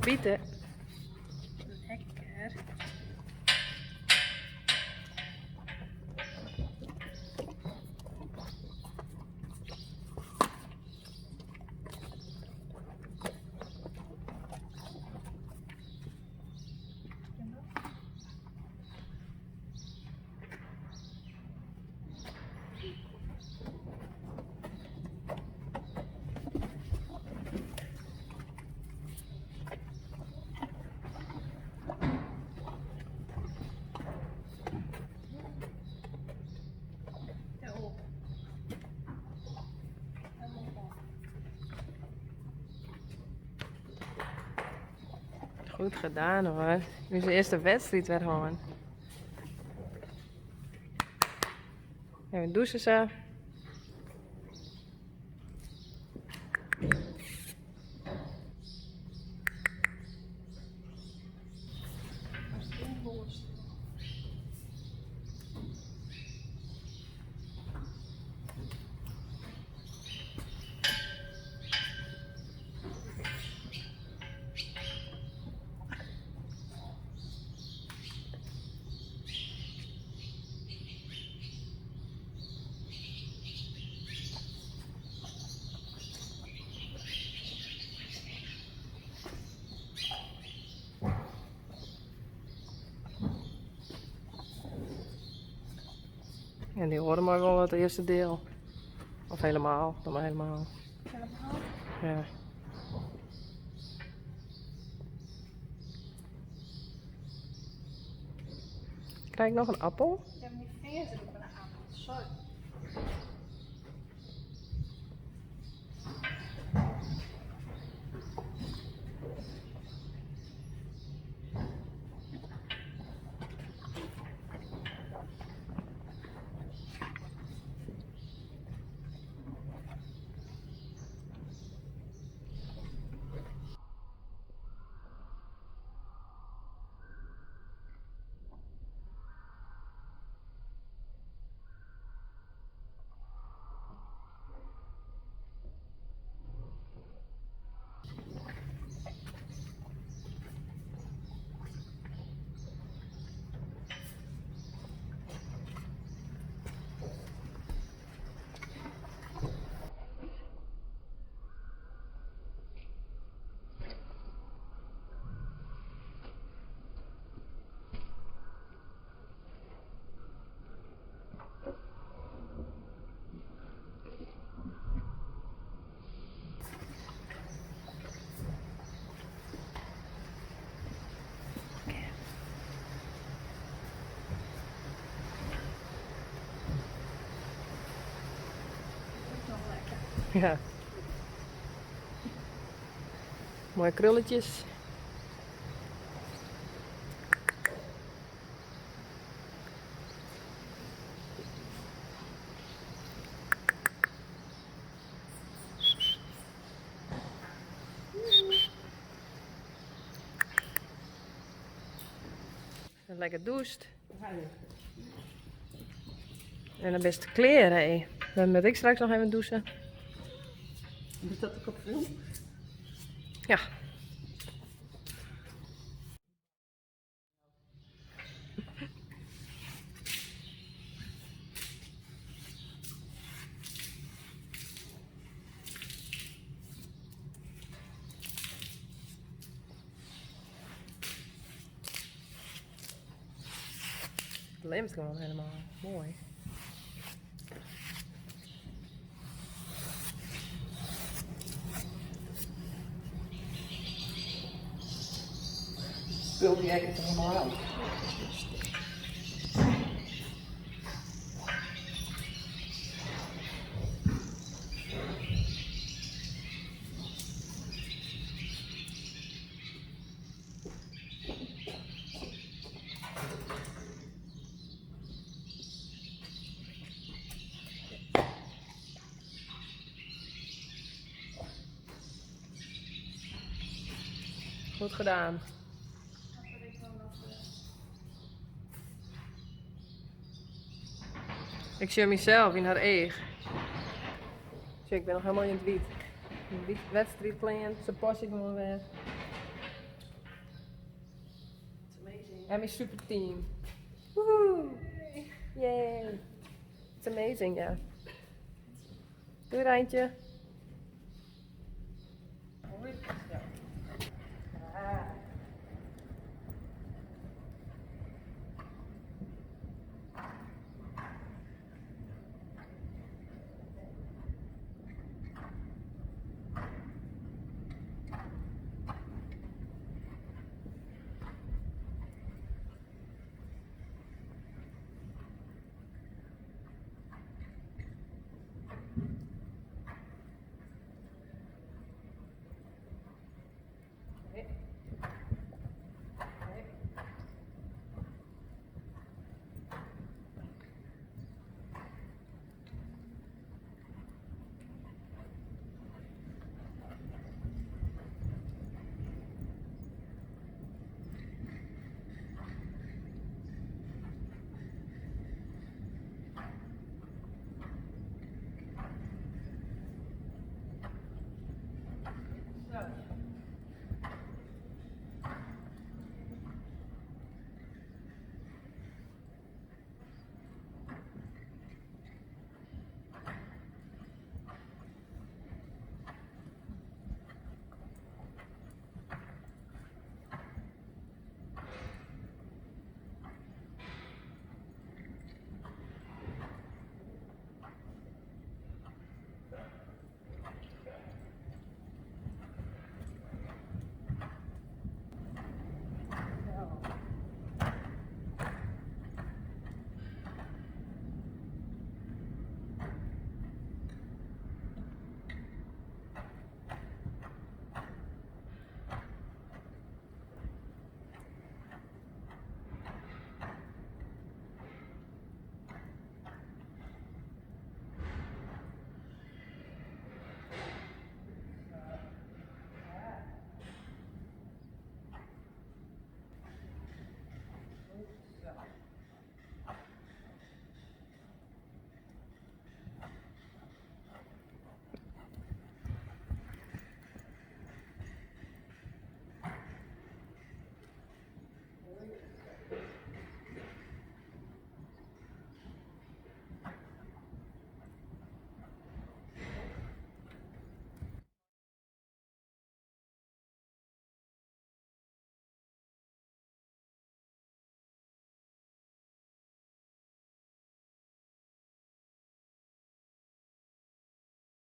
Pieter. Lekker. Goed gedaan hoor. Nu is de eerste wedstrijd weer gewoon. Even douchen ze. En die horen maar wel het eerste deel. Of helemaal, dan maar helemaal. Helemaal? Ja. Krijg ik nog een appel? Ja, maar die vingers zitten op een appel. Sorry. Ja. Mooie krulletjes. En lekker doucht. En dan best kleren, hé. Dan moet ik straks nog even douchen. Is dat ook op film? Ja. Het leemt gewoon helemaal mooi. Spul die eigenlijk helemaal uit. Goed gedaan. Ik zie mezelf in haar eeg. Zie, ik ben nog helemaal in het wit. Een wit wedstrijdplan, ze pas ik gewoon weer. En mijn superteam. Woehoe! Yay! It's amazing, ja. Doei Rijntje.